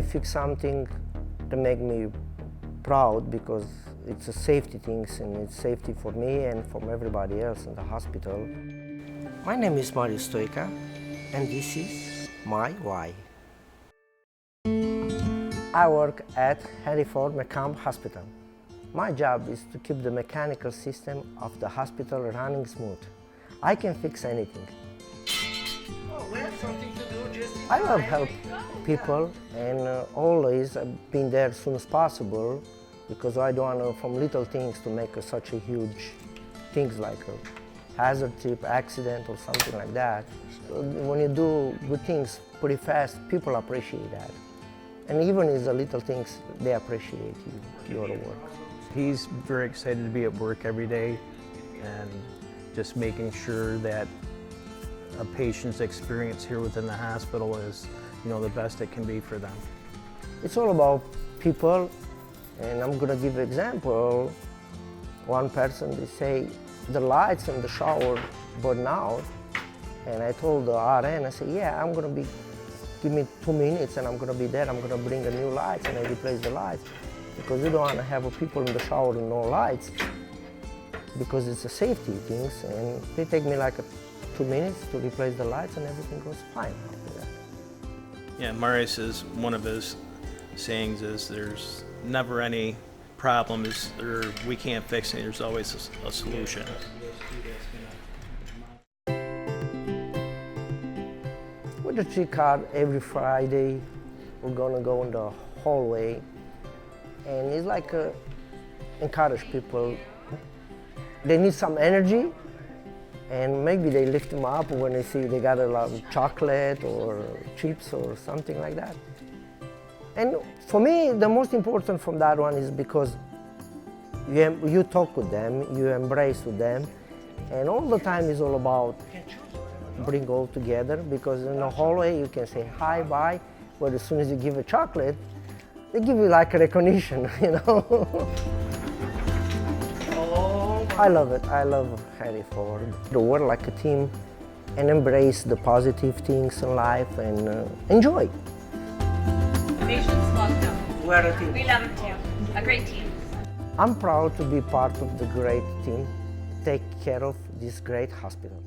I fix something that make me proud because it's a safety things and it's safety for me and for everybody else in the hospital. My name is Marius Stoica and this is my why. I work at Henry Ford Macomb Hospital. My job is to keep the mechanical system of the hospital running smooth. I can fix anything. Oh, we have something to do just in I love time. help people and always been there as soon as possible because I don't want from little things to make such a huge things like a hazard trip, accident or something like that. When you do good things pretty fast, people appreciate that. And even if the little things, they appreciate your work. He's very excited to be at work every day and just making sure that a patient's experience here within the hospital is, the best it can be for them. It's all about people, and I'm gonna give an example. One person, they say, the lights in the shower burn out, and I told the RN, I said, yeah, give me 2 minutes and I'm gonna be there, I'm gonna bring a new lights and I replace the lights. Because you don't wanna have people in the shower with no lights, because it's a safety things, and they take me like 2 minutes to replace the lights and everything goes fine after that. Yeah, Marius is, one of his sayings is there's never any problem or we can't fix it, there's always a solution. With the tree car, every Friday, we're gonna go in the hallway, and it's like encourage people. They need some energy, and maybe they lift them up when they see they got a lot of chocolate or chips or something like that. And for me, the most important from that one is because you talk with them, you embrace with them, and all the time is all about bring all together, because in the hallway you can say hi, bye, but as soon as you give a chocolate, they give you like a recognition, I love it. I love Henry Ford. To work like a team and embrace the positive things in life and enjoy. Patients love them. We're a team. We love them too. A great team. I'm proud to be part of the great team, take care of this great hospital.